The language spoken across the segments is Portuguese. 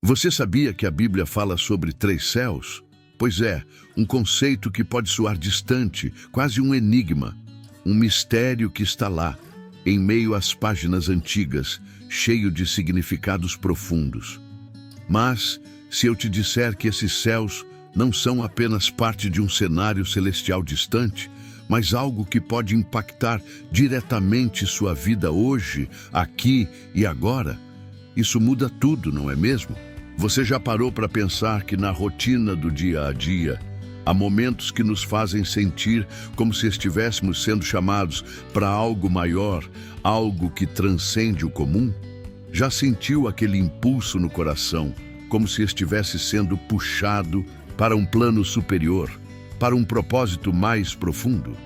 Você sabia que a Bíblia fala sobre três céus? Pois é, um conceito que pode soar distante, quase um enigma, um mistério que está lá, em meio às páginas antigas, cheio de significados profundos. Mas, se eu te disser que esses céus não são apenas parte de um cenário celestial distante, mas algo que pode impactar diretamente sua vida hoje, aqui e agora, isso muda tudo, não é mesmo? Você já parou para pensar que na rotina do dia a dia, há momentos que nos fazem sentir como se estivéssemos sendo chamados para algo maior, algo que transcende o comum? Já sentiu aquele impulso no coração, como se estivesse sendo puxado para um plano superior, para um propósito mais profundo?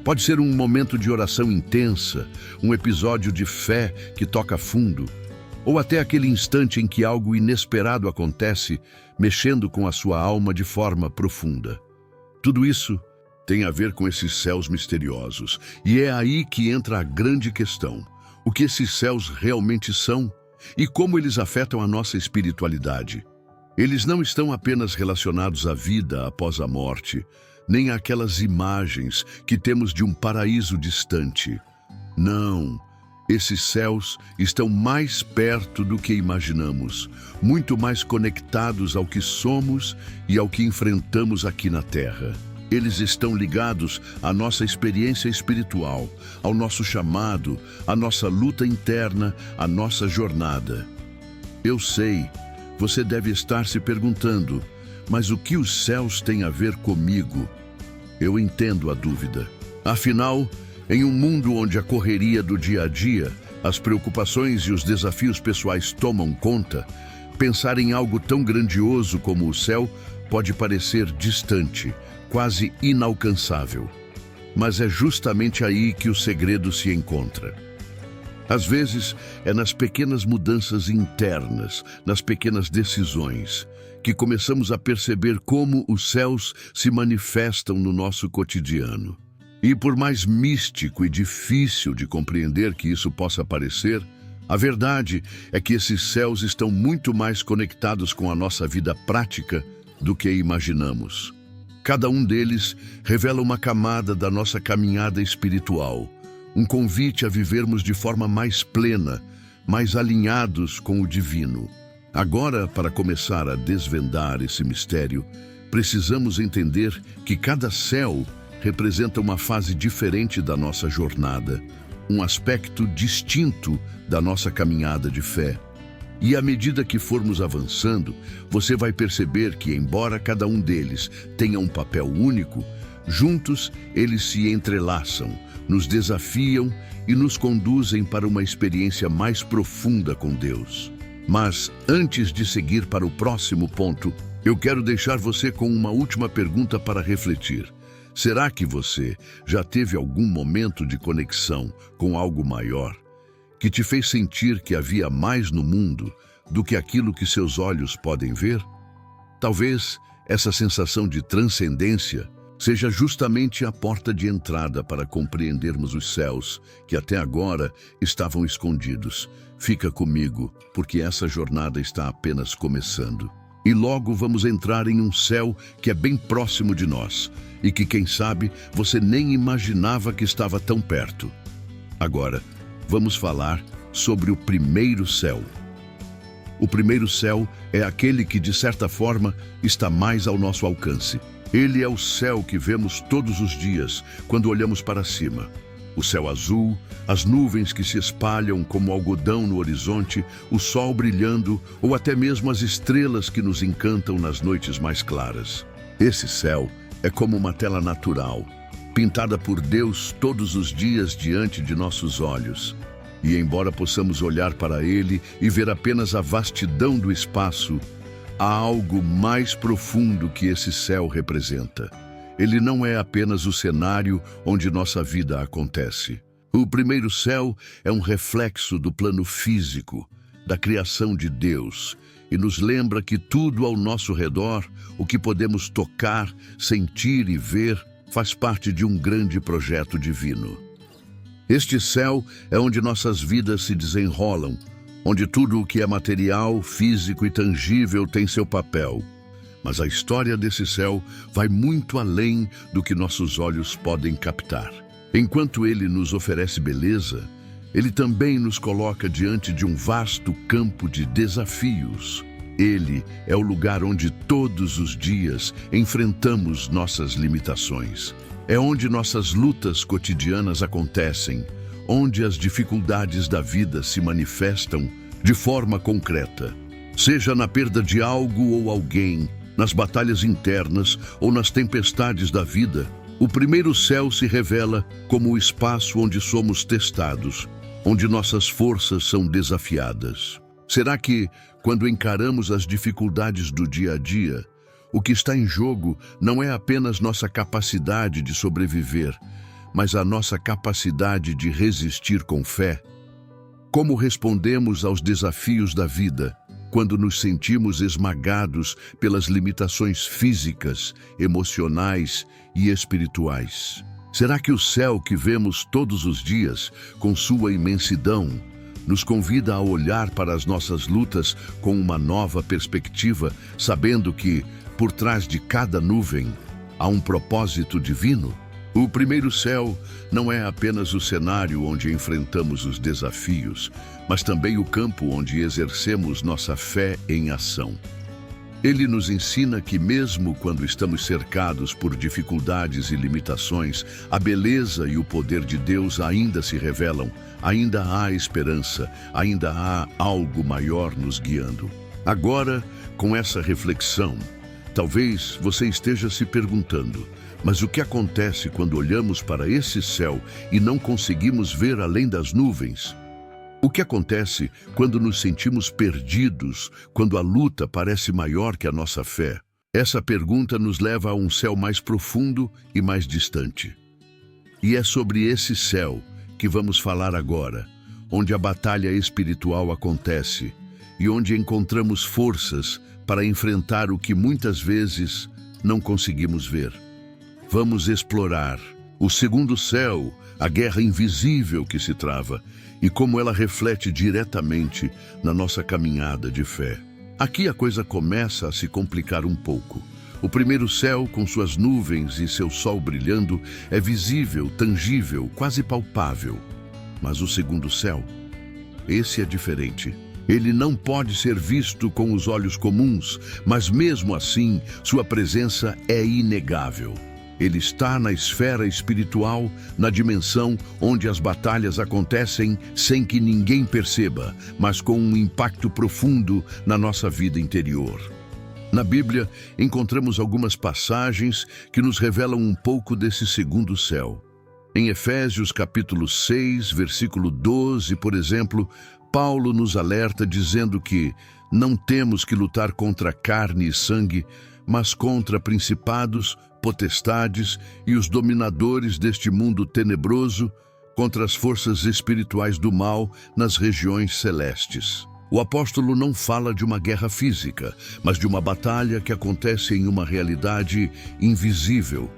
Pode ser um momento de oração intensa, um episódio de fé que toca fundo, ou até aquele instante em que algo inesperado acontece, mexendo com a sua alma de forma profunda. Tudo isso tem a ver com esses céus misteriosos, e é aí que entra a grande questão: o que esses céus realmente são e como eles afetam a nossa espiritualidade. Eles não estão apenas relacionados à vida após a morte, nem àquelas imagens que temos de um paraíso distante. Não. Esses céus estão mais perto do que imaginamos, muito mais conectados ao que somos e ao que enfrentamos aqui na Terra. Eles estão ligados à nossa experiência espiritual, ao nosso chamado, à nossa luta interna, à nossa jornada. Eu sei, você deve estar se perguntando, mas o que os céus têm a ver comigo? Eu entendo a dúvida. Afinal, em um mundo onde a correria do dia a dia, as preocupações e os desafios pessoais tomam conta, pensar em algo tão grandioso como o céu pode parecer distante, quase inalcançável. Mas é justamente aí que o segredo se encontra. Às vezes, é nas pequenas mudanças internas, nas pequenas decisões, que começamos a perceber como os céus se manifestam no nosso cotidiano. E por mais místico e difícil de compreender que isso possa parecer, a verdade é que esses céus estão muito mais conectados com a nossa vida prática do que imaginamos. Cada um deles revela uma camada da nossa caminhada espiritual, um convite a vivermos de forma mais plena, mais alinhados com o divino. Agora, para começar a desvendar esse mistério, precisamos entender que cada céu representa uma fase diferente da nossa jornada, um aspecto distinto da nossa caminhada de fé. E à medida que formos avançando, você vai perceber que, embora cada um deles tenha um papel único, juntos eles se entrelaçam, nos desafiam e nos conduzem para uma experiência mais profunda com Deus. Mas, antes de seguir para o próximo ponto, eu quero deixar você com uma última pergunta para refletir. Será que você já teve algum momento de conexão com algo maior, que te fez sentir que havia mais no mundo do que aquilo que seus olhos podem ver? Talvez essa sensação de transcendência seja justamente a porta de entrada para compreendermos os céus que até agora estavam escondidos. Fica comigo, porque essa jornada está apenas começando. E logo vamos entrar em um céu que é bem próximo de nós e que, quem sabe, você nem imaginava que estava tão perto. Agora, vamos falar sobre o primeiro céu. O primeiro céu é aquele que, de certa forma, está mais ao nosso alcance. Ele é o céu que vemos todos os dias quando olhamos para cima. O céu azul, as nuvens que se espalham como algodão no horizonte, o sol brilhando ou até mesmo as estrelas que nos encantam nas noites mais claras. Esse céu é como uma tela natural, pintada por Deus todos os dias diante de nossos olhos. E embora possamos olhar para ele e ver apenas a vastidão do espaço, há algo mais profundo que esse céu representa. Ele não é apenas o cenário onde nossa vida acontece. O primeiro céu é um reflexo do plano físico, da criação de Deus, e nos lembra que tudo ao nosso redor, o que podemos tocar, sentir e ver, faz parte de um grande projeto divino. Este céu é onde nossas vidas se desenrolam, onde tudo o que é material, físico e tangível tem seu papel. Mas a história desse céu vai muito além do que nossos olhos podem captar. Enquanto ele nos oferece beleza, ele também nos coloca diante de um vasto campo de desafios. Ele é o lugar onde todos os dias enfrentamos nossas limitações. É onde nossas lutas cotidianas acontecem, onde as dificuldades da vida se manifestam de forma concreta. Seja na perda de algo ou alguém, nas batalhas internas ou nas tempestades da vida, o primeiro céu se revela como o espaço onde somos testados, onde nossas forças são desafiadas. Será que, quando encaramos as dificuldades do dia a dia, o que está em jogo não é apenas nossa capacidade de sobreviver, mas a nossa capacidade de resistir com fé? Como respondemos aos desafios da vida quando nos sentimos esmagados pelas limitações físicas, emocionais e espirituais? Será que o céu que vemos todos os dias, com sua imensidão, nos convida a olhar para as nossas lutas com uma nova perspectiva, sabendo que, por trás de cada nuvem, há um propósito divino? O primeiro céu não é apenas o cenário onde enfrentamos os desafios, mas também o campo onde exercemos nossa fé em ação. Ele nos ensina que mesmo quando estamos cercados por dificuldades e limitações, a beleza e o poder de Deus ainda se revelam, ainda há esperança, ainda há algo maior nos guiando. Agora, com essa reflexão, talvez você esteja se perguntando: mas o que acontece quando olhamos para esse céu e não conseguimos ver além das nuvens? O que acontece quando nos sentimos perdidos, quando a luta parece maior que a nossa fé? Essa pergunta nos leva a um céu mais profundo e mais distante. E é sobre esse céu que vamos falar agora, onde a batalha espiritual acontece e onde encontramos forças para enfrentar o que muitas vezes não conseguimos ver. Vamos explorar o segundo céu, a guerra invisível que se trava, e como ela reflete diretamente na nossa caminhada de fé. Aqui a coisa começa a se complicar um pouco. O primeiro céu, com suas nuvens e seu sol brilhando, é visível, tangível, quase palpável. Mas o segundo céu, esse é diferente. Ele não pode ser visto com os olhos comuns, mas mesmo assim, sua presença é inegável. Ele está na esfera espiritual, na dimensão onde as batalhas acontecem sem que ninguém perceba, mas com um impacto profundo na nossa vida interior. Na Bíblia, encontramos algumas passagens que nos revelam um pouco desse segundo céu. Em Efésios capítulo 6, versículo 12, por exemplo, Paulo nos alerta dizendo que não temos que lutar contra carne e sangue, mas contra principados, potestades e os dominadores deste mundo tenebroso, contra as forças espirituais do mal nas regiões celestes. O apóstolo não fala de uma guerra física, mas de uma batalha que acontece em uma realidade invisível,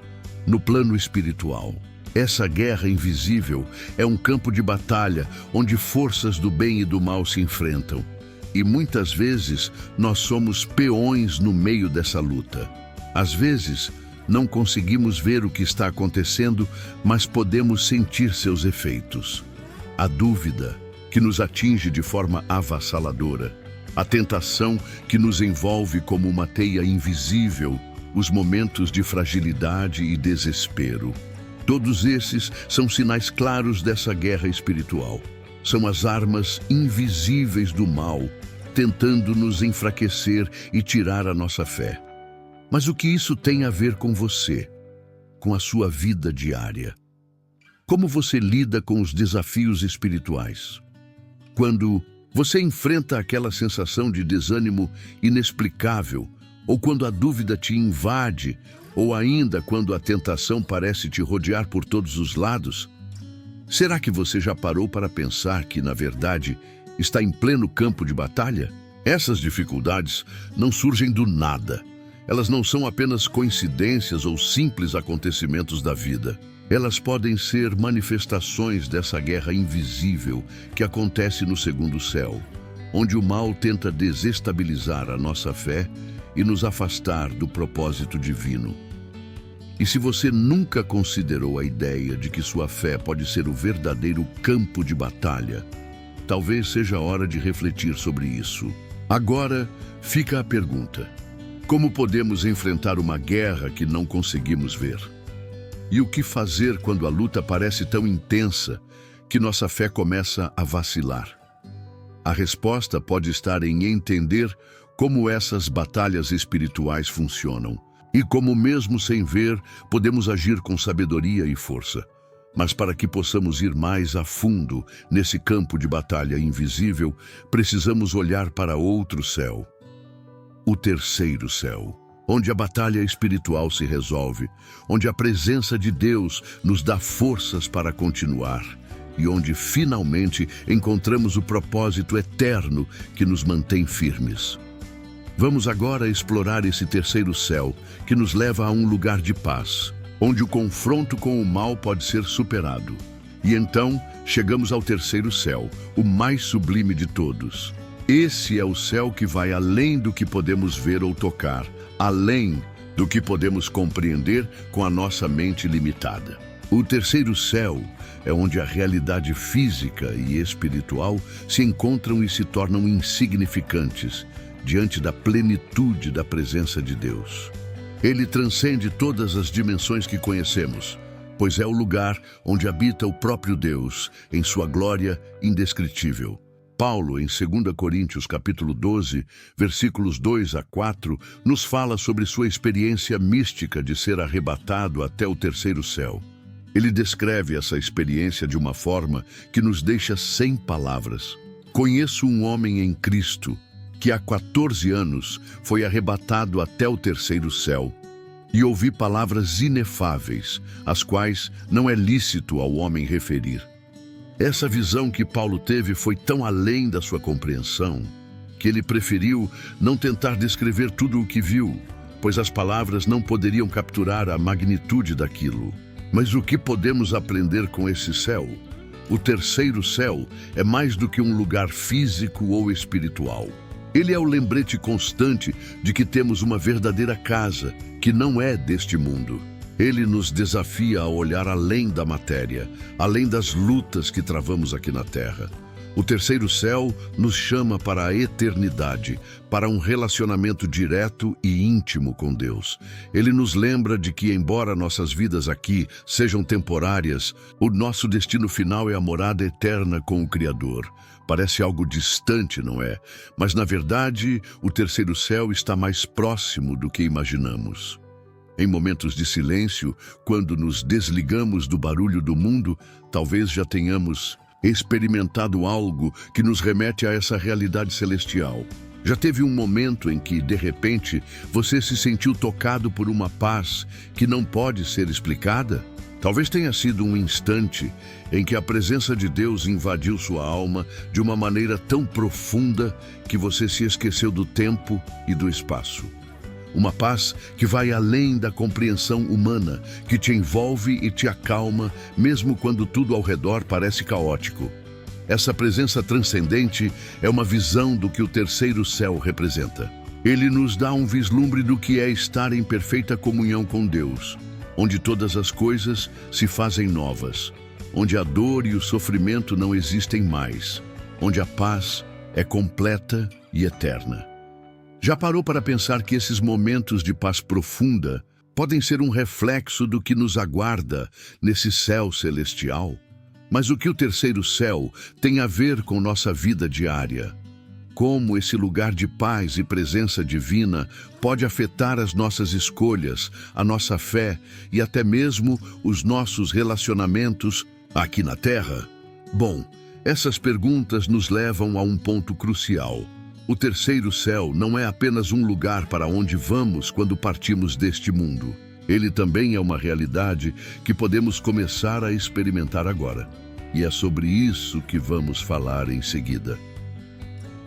no plano espiritual. Essa guerra invisível é um campo de batalha onde forças do bem e do mal se enfrentam. E muitas vezes nós somos peões no meio dessa luta. Às vezes, não conseguimos ver o que está acontecendo, mas podemos sentir seus efeitos. A dúvida, que nos atinge de forma avassaladora. A tentação, que nos envolve como uma teia invisível. Os momentos de fragilidade e desespero. Todos esses são sinais claros dessa guerra espiritual. São as armas invisíveis do mal, tentando nos enfraquecer e tirar a nossa fé. Mas o que isso tem a ver com você, com a sua vida diária? Como você lida com os desafios espirituais? Quando você enfrenta aquela sensação de desânimo inexplicável, ou quando a dúvida te invade, ou ainda quando a tentação parece te rodear por todos os lados, será que você já parou para pensar que, na verdade, está em pleno campo de batalha? Essas dificuldades não surgem do nada. Elas não são apenas coincidências ou simples acontecimentos da vida. Elas podem ser manifestações dessa guerra invisível que acontece no segundo céu. onde o mal tenta desestabilizar a nossa fé e nos afastar do propósito divino. E se você nunca considerou a ideia de que sua fé pode ser o verdadeiro campo de batalha, talvez seja a hora de refletir sobre isso. Agora fica a pergunta: como podemos enfrentar uma guerra que não conseguimos ver? E o que fazer quando a luta parece tão intensa que nossa fé começa a vacilar? A resposta pode estar em entender como essas batalhas espirituais funcionam e como, mesmo sem ver, podemos agir com sabedoria e força. Mas para que possamos ir mais a fundo nesse campo de batalha invisível, precisamos olhar para outro céu. O terceiro céu, onde a batalha espiritual se resolve, onde a presença de Deus nos dá forças para continuar e onde finalmente encontramos o propósito eterno que nos mantém firmes. Vamos agora explorar esse terceiro céu que nos leva a um lugar de paz, onde o confronto com o mal pode ser superado. E então chegamos ao terceiro céu, o mais sublime de todos. Esse é o céu que vai além do que podemos ver ou tocar, além do que podemos compreender com a nossa mente limitada. O terceiro céu é onde a realidade física e espiritual se encontram e se tornam insignificantes diante da plenitude da presença de Deus. Ele transcende todas as dimensões que conhecemos, pois é o lugar onde habita o próprio Deus em sua glória indescritível. Paulo, em 2 Coríntios capítulo 12, versículos 2 a 4, nos fala sobre sua experiência mística de ser arrebatado até o terceiro céu. Ele descreve essa experiência de uma forma que nos deixa sem palavras. Conheço um homem em Cristo que há 14 anos foi arrebatado até o terceiro céu e ouvi palavras inefáveis, as quais não é lícito ao homem referir. Essa visão que Paulo teve foi tão além da sua compreensão que ele preferiu não tentar descrever tudo o que viu, pois as palavras não poderiam capturar a magnitude daquilo. Mas o que podemos aprender com esse céu? O terceiro céu é mais do que um lugar físico ou espiritual. Ele é o lembrete constante de que temos uma verdadeira casa que não é deste mundo. Ele nos desafia a olhar além da matéria, além das lutas que travamos aqui na Terra. O terceiro céu nos chama para a eternidade, para um relacionamento direto e íntimo com Deus. Ele nos lembra de que, embora nossas vidas aqui sejam temporárias, o nosso destino final é a morada eterna com o Criador. Parece algo distante, não é? Mas, na verdade, o terceiro céu está mais próximo do que imaginamos. Em momentos de silêncio, quando nos desligamos do barulho do mundo, talvez já tenhamos experimentado algo que nos remete a essa realidade celestial. Já teve um momento em que, de repente, você se sentiu tocado por uma paz que não pode ser explicada? Talvez tenha sido um instante em que a presença de Deus invadiu sua alma de uma maneira tão profunda que você se esqueceu do tempo e do espaço. Uma paz que vai além da compreensão humana, que te envolve e te acalma, mesmo quando tudo ao redor parece caótico. Essa presença transcendente é uma visão do que o terceiro céu representa. Ele nos dá um vislumbre do que é estar em perfeita comunhão com Deus, onde todas as coisas se fazem novas, onde a dor e o sofrimento não existem mais, onde a paz é completa e eterna. Já parou para pensar que esses momentos de paz profunda podem ser um reflexo do que nos aguarda nesse céu celestial? Mas o que o terceiro céu tem a ver com nossa vida diária? Como esse lugar de paz e presença divina pode afetar as nossas escolhas, a nossa fé e até mesmo os nossos relacionamentos aqui na Terra? Bom, essas perguntas nos levam a um ponto crucial. O terceiro céu não é apenas um lugar para onde vamos quando partimos deste mundo. Ele também é uma realidade que podemos começar a experimentar agora. E é sobre isso que vamos falar em seguida.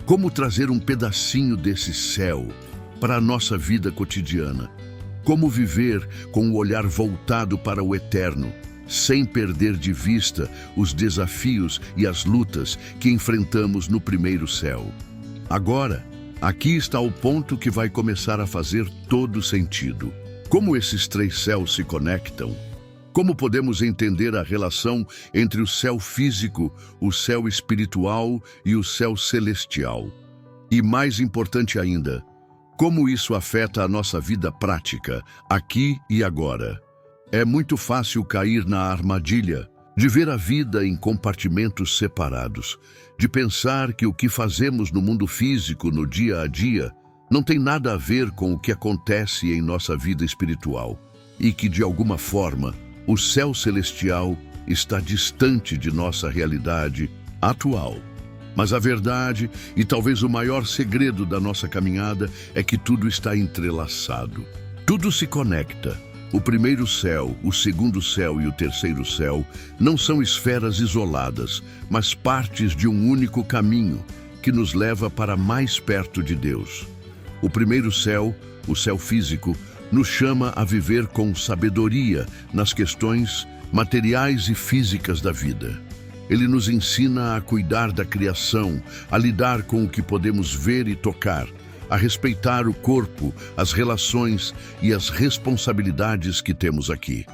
Como trazer um pedacinho desse céu para a nossa vida cotidiana? Como viver com o olhar voltado para o eterno, sem perder de vista os desafios e as lutas que enfrentamos no primeiro céu? Agora, aqui está o ponto que vai começar a fazer todo sentido. Como esses três céus se conectam? Como podemos entender a relação entre o céu físico, o céu espiritual e o céu celestial? E mais importante ainda, como isso afeta a nossa vida prática, aqui e agora? É muito fácil cair na armadilha de ver a vida em compartimentos separados, de pensar que o que fazemos no mundo físico, no dia a dia, não tem nada a ver com o que acontece em nossa vida espiritual e que, de alguma forma, o céu celestial está distante de nossa realidade atual. Mas a verdade, e talvez o maior segredo da nossa caminhada, é que tudo está entrelaçado. Tudo se conecta. O primeiro céu, o segundo céu e o terceiro céu não são esferas isoladas, mas partes de um único caminho que nos leva para mais perto de Deus. O primeiro céu, o céu físico, nos chama a viver com sabedoria nas questões materiais e físicas da vida. Ele nos ensina a cuidar da criação, a lidar com o que podemos ver e tocar, a respeitar o corpo, as relações e as responsabilidades que temos aqui.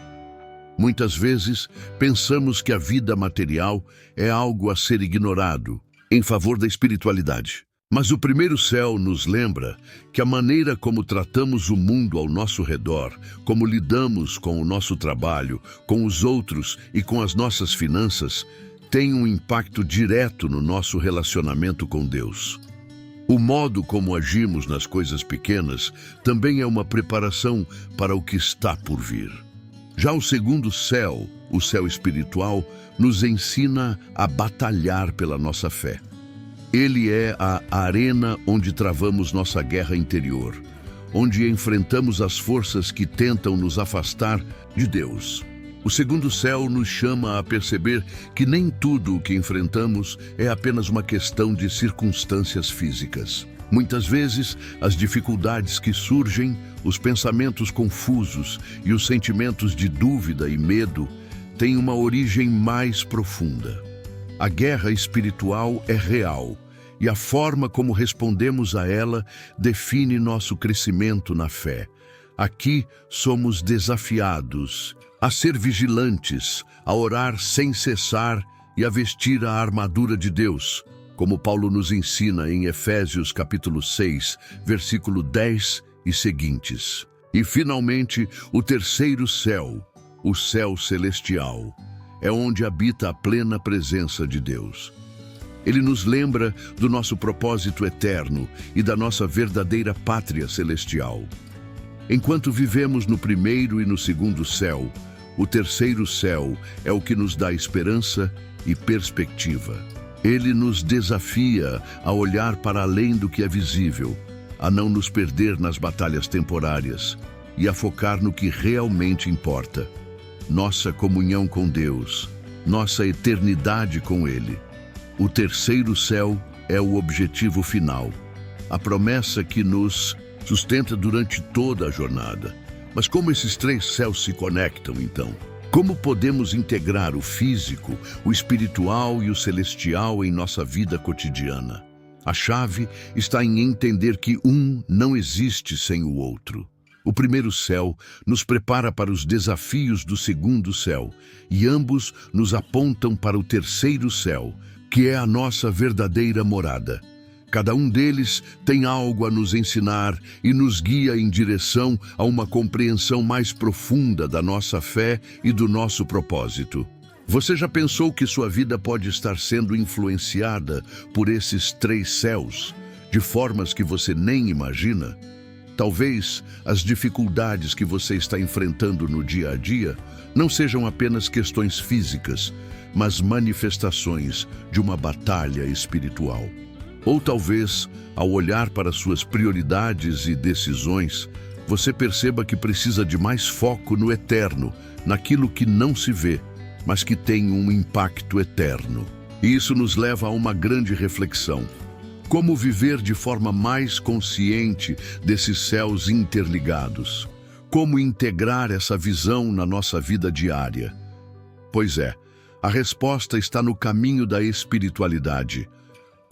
Muitas vezes, pensamos que a vida material é algo a ser ignorado, em favor da espiritualidade. Mas o primeiro céu nos lembra que a maneira como tratamos o mundo ao nosso redor, como lidamos com o nosso trabalho, com os outros e com as nossas finanças, tem um impacto direto no nosso relacionamento com Deus. O modo como agimos nas coisas pequenas também é uma preparação para o que está por vir. Já o segundo céu, o céu espiritual, nos ensina a batalhar pela nossa fé. Ele é a arena onde travamos nossa guerra interior, onde enfrentamos as forças que tentam nos afastar de Deus. O segundo céu nos chama a perceber que nem tudo o que enfrentamos é apenas uma questão de circunstâncias físicas. Muitas vezes, as dificuldades que surgem, os pensamentos confusos e os sentimentos de dúvida e medo têm uma origem mais profunda. A guerra espiritual é real e a forma como respondemos a ela define nosso crescimento na fé. Aqui somos desafiados a ser vigilantes, a orar sem cessar e a vestir a armadura de Deus, como Paulo nos ensina em Efésios capítulo 6, versículo 10 e seguintes. E finalmente, o terceiro céu, o céu celestial, é onde habita a plena presença de Deus. Ele nos lembra do nosso propósito eterno e da nossa verdadeira pátria celestial. Enquanto vivemos no primeiro e no segundo céu, o terceiro céu é o que nos dá esperança e perspectiva. Ele nos desafia a olhar para além do que é visível, a não nos perder nas batalhas temporárias e a focar no que realmente importa: nossa comunhão com Deus, nossa eternidade com Ele. O terceiro céu é o objetivo final, a promessa que nos sustenta durante toda a jornada. Mas como esses três céus se conectam, então? Como podemos integrar o físico, o espiritual e o celestial em nossa vida cotidiana? A chave está em entender que um não existe sem o outro. O primeiro céu nos prepara para os desafios do segundo céu, e ambos nos apontam para o terceiro céu, que é a nossa verdadeira morada. Cada um deles tem algo a nos ensinar e nos guia em direção a uma compreensão mais profunda da nossa fé e do nosso propósito. Você já pensou que sua vida pode estar sendo influenciada por esses três céus, de formas que você nem imagina? Talvez as dificuldades que você está enfrentando no dia a dia não sejam apenas questões físicas, mas manifestações de uma batalha espiritual. Ou talvez, ao olhar para suas prioridades e decisões, você perceba que precisa de mais foco no eterno, naquilo que não se vê, mas que tem um impacto eterno. E isso nos leva a uma grande reflexão. Como viver de forma mais consciente desses céus interligados? Como integrar essa visão na nossa vida diária? Pois é, a resposta está no caminho da espiritualidade.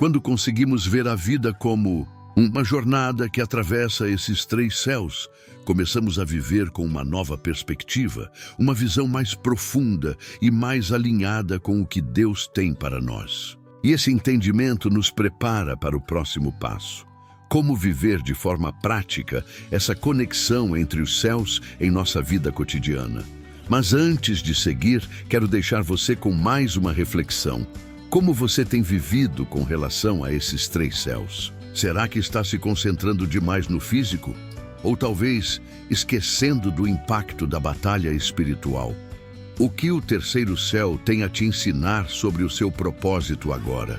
Quando conseguimos ver a vida como uma jornada que atravessa esses três céus, começamos a viver com uma nova perspectiva, uma visão mais profunda e mais alinhada com o que Deus tem para nós. E esse entendimento nos prepara para o próximo passo. Como viver de forma prática essa conexão entre os céus em nossa vida cotidiana. Mas antes de seguir, quero deixar você com mais uma reflexão. Como você tem vivido com relação a esses três céus? Será que está se concentrando demais no físico? Ou talvez esquecendo do impacto da batalha espiritual? O que o terceiro céu tem a te ensinar sobre o seu propósito agora?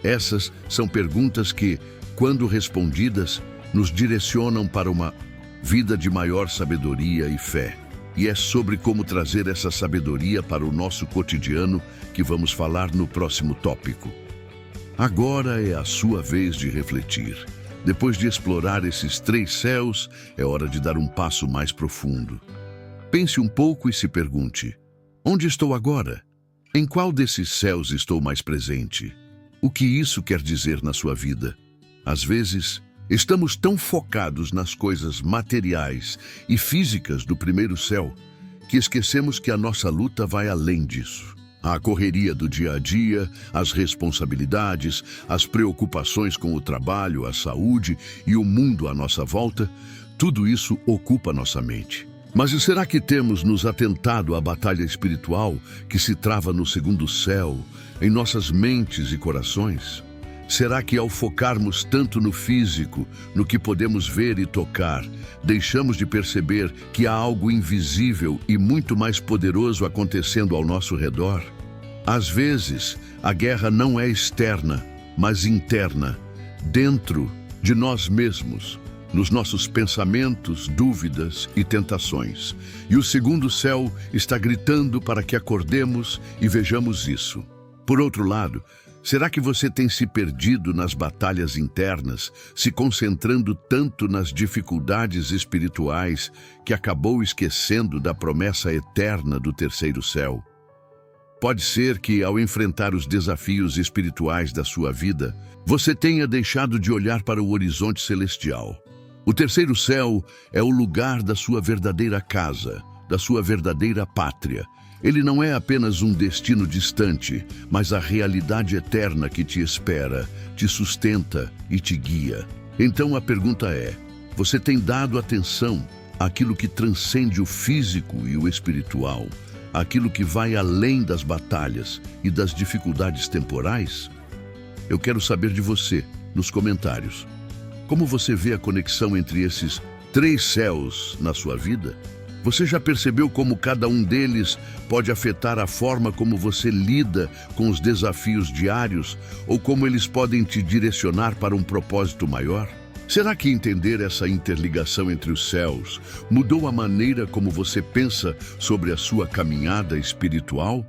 Essas são perguntas que, quando respondidas, nos direcionam para uma vida de maior sabedoria e fé. E é sobre como trazer essa sabedoria para o nosso cotidiano que vamos falar no próximo tópico. Agora é a sua vez de refletir. Depois de explorar esses três céus, é hora de dar um passo mais profundo. Pense um pouco e se pergunte: onde estou agora? Em qual desses céus estou mais presente? O que isso quer dizer na sua vida? Às vezes, estamos tão focados nas coisas materiais e físicas do primeiro céu que esquecemos que a nossa luta vai além disso. A correria do dia a dia, as responsabilidades, as preocupações com o trabalho, a saúde e o mundo à nossa volta, tudo isso ocupa nossa mente. Mas será que temos nos atentado à batalha espiritual que se trava no segundo céu, em nossas mentes e corações? Será que ao focarmos tanto no físico, no que podemos ver e tocar, deixamos de perceber que há algo invisível e muito mais poderoso acontecendo ao nosso redor? Às vezes, a guerra não é externa, mas interna, dentro de nós mesmos, nos nossos pensamentos, dúvidas e tentações. E o segundo céu está gritando para que acordemos e vejamos isso. Por outro lado, será que você tem se perdido nas batalhas internas, se concentrando tanto nas dificuldades espirituais que acabou esquecendo da promessa eterna do terceiro céu? Pode ser que, ao enfrentar os desafios espirituais da sua vida, você tenha deixado de olhar para o horizonte celestial. O terceiro céu é o lugar da sua verdadeira casa, da sua verdadeira pátria. Ele não é apenas um destino distante, mas a realidade eterna que te espera, te sustenta e te guia. Então a pergunta é: você tem dado atenção àquilo que transcende o físico e o espiritual, aquilo que vai além das batalhas e das dificuldades temporais? Eu quero saber de você, nos comentários. Como você vê a conexão entre esses três céus na sua vida? Você já percebeu como cada um deles pode afetar a forma como você lida com os desafios diários ou como eles podem te direcionar para um propósito maior? Será que entender essa interligação entre os céus mudou a maneira como você pensa sobre a sua caminhada espiritual?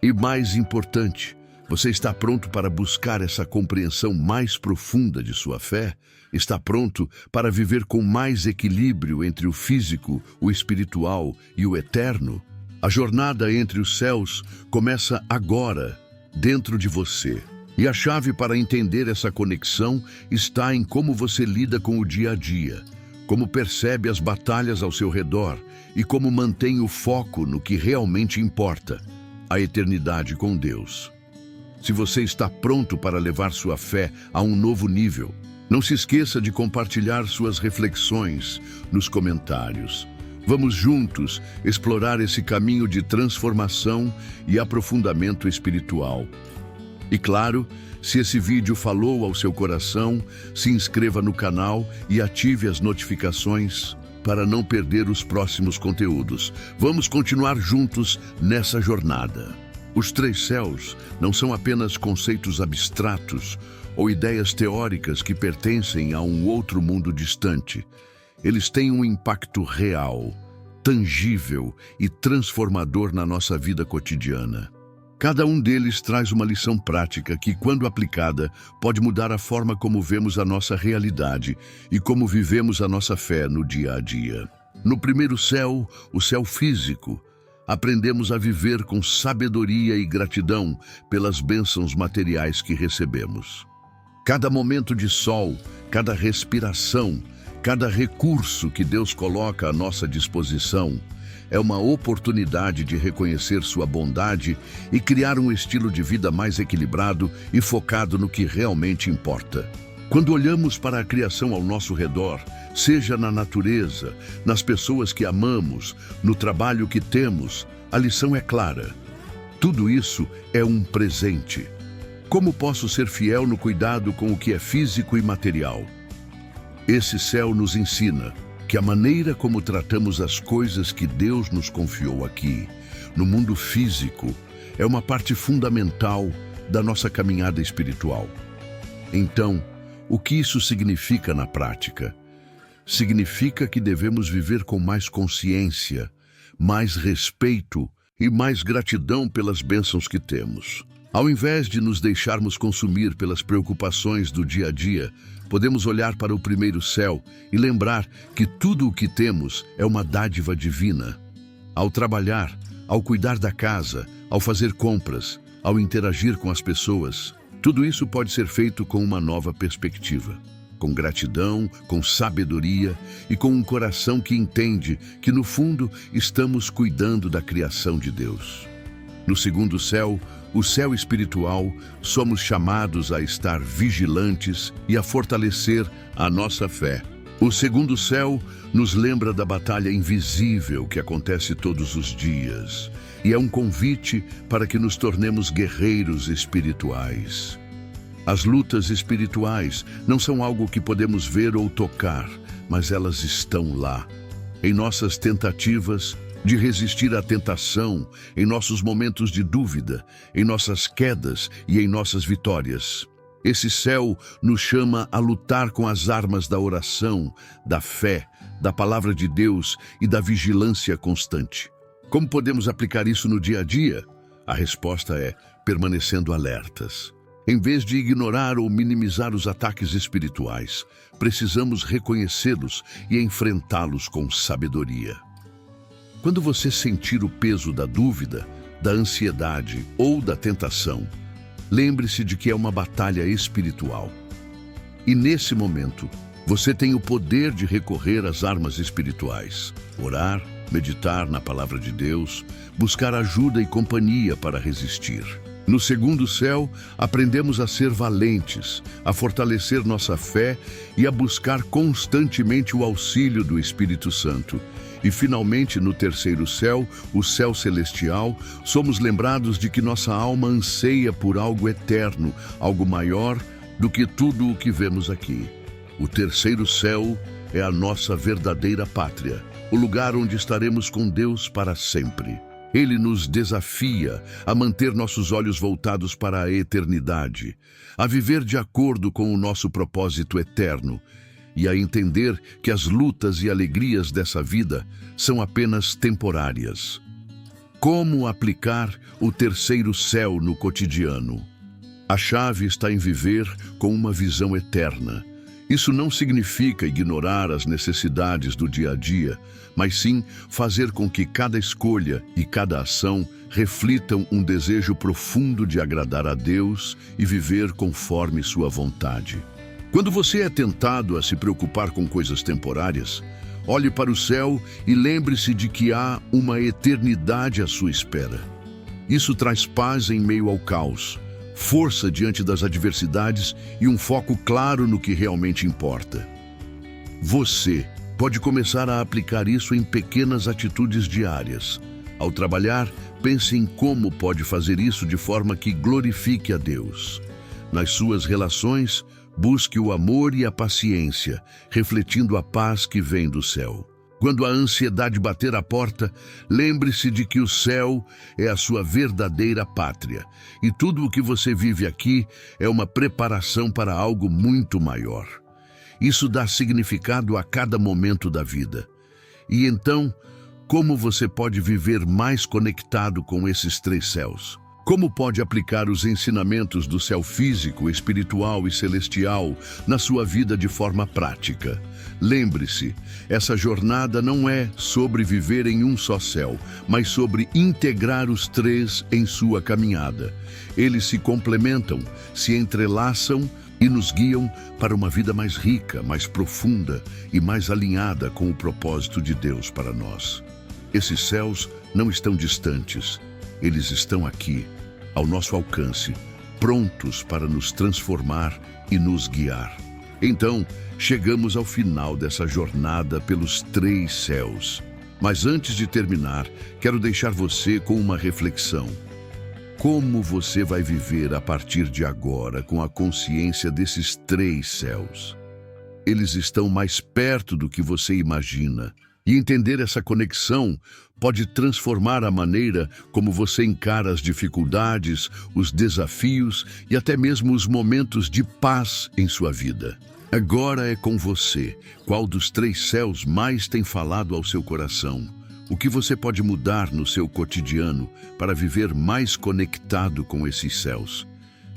E mais importante, você está pronto para buscar essa compreensão mais profunda de sua fé? Está pronto para viver com mais equilíbrio entre o físico, o espiritual e o eterno? A jornada entre os céus começa agora, dentro de você. E a chave para entender essa conexão está em como você lida com o dia a dia, como percebe as batalhas ao seu redor e como mantém o foco no que realmente importa, a eternidade com Deus. Se você está pronto para levar sua fé a um novo nível, não se esqueça de compartilhar suas reflexões nos comentários. Vamos juntos explorar esse caminho de transformação e aprofundamento espiritual. E claro, se esse vídeo falou ao seu coração, se inscreva no canal e ative as notificações para não perder os próximos conteúdos. Vamos continuar juntos nessa jornada. Os três céus não são apenas conceitos abstratos ou ideias teóricas que pertencem a um outro mundo distante. Eles têm um impacto real, tangível e transformador na nossa vida cotidiana. Cada um deles traz uma lição prática que, quando aplicada, pode mudar a forma como vemos a nossa realidade e como vivemos a nossa fé no dia a dia. No primeiro céu, o céu físico, aprendemos a viver com sabedoria e gratidão pelas bênçãos materiais que recebemos. Cada momento de sol, cada respiração, cada recurso que Deus coloca à nossa disposição é uma oportunidade de reconhecer sua bondade e criar um estilo de vida mais equilibrado e focado no que realmente importa. Quando olhamos para a criação ao nosso redor, seja na natureza, nas pessoas que amamos, no trabalho que temos, a lição é clara. Tudo isso é um presente. Como posso ser fiel no cuidado com o que é físico e material? Esse céu nos ensina que a maneira como tratamos as coisas que Deus nos confiou aqui, no mundo físico, é uma parte fundamental da nossa caminhada espiritual. Então, o que isso significa na prática? Significa que devemos viver com mais consciência, mais respeito e mais gratidão pelas bênçãos que temos. Ao invés de nos deixarmos consumir pelas preocupações do dia a dia, podemos olhar para o primeiro céu e lembrar que tudo o que temos é uma dádiva divina. Ao trabalhar, ao cuidar da casa, ao fazer compras, ao interagir com as pessoas, tudo isso pode ser feito com uma nova perspectiva, com gratidão, com sabedoria e com um coração que entende que, no fundo, estamos cuidando da criação de Deus. No segundo céu, o céu espiritual, somos chamados a estar vigilantes e a fortalecer a nossa fé. O segundo céu nos lembra da batalha invisível que acontece todos os dias e é um convite para que nos tornemos guerreiros espirituais. As lutas espirituais não são algo que podemos ver ou tocar, mas elas estão lá, em nossas tentativas de resistir à tentação, em nossos momentos de dúvida, em nossas quedas e em nossas vitórias. Esse céu nos chama a lutar com as armas da oração, da fé, da palavra de Deus e da vigilância constante. Como podemos aplicar isso no dia a dia? A resposta é permanecendo alertas. Em vez de ignorar ou minimizar os ataques espirituais, precisamos reconhecê-los e enfrentá-los com sabedoria. Quando você sentir o peso da dúvida, da ansiedade ou da tentação, lembre-se de que é uma batalha espiritual. E nesse momento, você tem o poder de recorrer às armas espirituais, orar, meditar na palavra de Deus, buscar ajuda e companhia para resistir. No segundo céu, aprendemos a ser valentes, a fortalecer nossa fé e a buscar constantemente o auxílio do Espírito Santo. E finalmente, no terceiro céu, o céu celestial, somos lembrados de que nossa alma anseia por algo eterno, algo maior do que tudo o que vemos aqui. O terceiro céu é a nossa verdadeira pátria, o lugar onde estaremos com Deus para sempre. Ele nos desafia a manter nossos olhos voltados para a eternidade, a viver de acordo com o nosso propósito eterno e a entender que as lutas e alegrias dessa vida são apenas temporárias. Como aplicar o terceiro céu no cotidiano? A chave está em viver com uma visão eterna. Isso não significa ignorar as necessidades do dia a dia, mas sim fazer com que cada escolha e cada ação reflitam um desejo profundo de agradar a Deus e viver conforme sua vontade. Quando você é tentado a se preocupar com coisas temporárias, olhe para o céu e lembre-se de que há uma eternidade à sua espera. Isso traz paz em meio ao caos, força diante das adversidades e um foco claro no que realmente importa. Você pode começar a aplicar isso em pequenas atitudes diárias. Ao trabalhar, pense em como pode fazer isso de forma que glorifique a Deus. Nas suas relações, busque o amor e a paciência, refletindo a paz que vem do céu. Quando a ansiedade bater à porta, lembre-se de que o céu é a sua verdadeira pátria, e tudo o que você vive aqui é uma preparação para algo muito maior. Isso dá significado a cada momento da vida. E então, como você pode viver mais conectado com esses três céus? Como pode aplicar os ensinamentos do céu físico, espiritual e celestial na sua vida de forma prática? Lembre-se, essa jornada não é sobre viver em um só céu, mas sobre integrar os três em sua caminhada. Eles se complementam, se entrelaçam, e nos guiam para uma vida mais rica, mais profunda e mais alinhada com o propósito de Deus para nós. Esses céus não estão distantes, eles estão aqui, ao nosso alcance, prontos para nos transformar e nos guiar. Então, chegamos ao final dessa jornada pelos 3 céus. Mas antes de terminar, quero deixar você com uma reflexão. Como você vai viver a partir de agora com a consciência desses 3 céus? Eles estão mais perto do que você imagina. E entender essa conexão pode transformar a maneira como você encara as dificuldades, os desafios e até mesmo os momentos de paz em sua vida. Agora é com você. Qual dos 3 céus mais tem falado ao seu coração? O que você pode mudar no seu cotidiano para viver mais conectado com esses céus?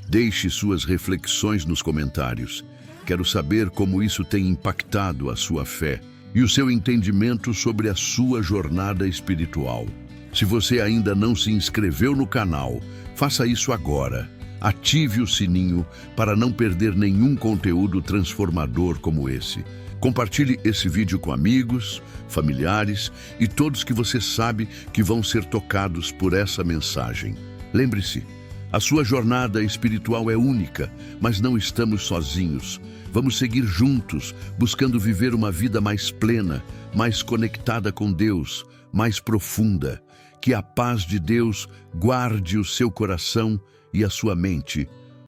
Deixe suas reflexões nos comentários. Quero saber como isso tem impactado a sua fé e o seu entendimento sobre a sua jornada espiritual. Se você ainda não se inscreveu no canal, faça isso agora. Ative o sininho para não perder nenhum conteúdo transformador como esse. Compartilhe esse vídeo com amigos, familiares e todos que você sabe que vão ser tocados por essa mensagem. Lembre-se, a sua jornada espiritual é única, mas não estamos sozinhos. Vamos seguir juntos, buscando viver uma vida mais plena, mais conectada com Deus, mais profunda. Que a paz de Deus guarde o seu coração e a sua mente.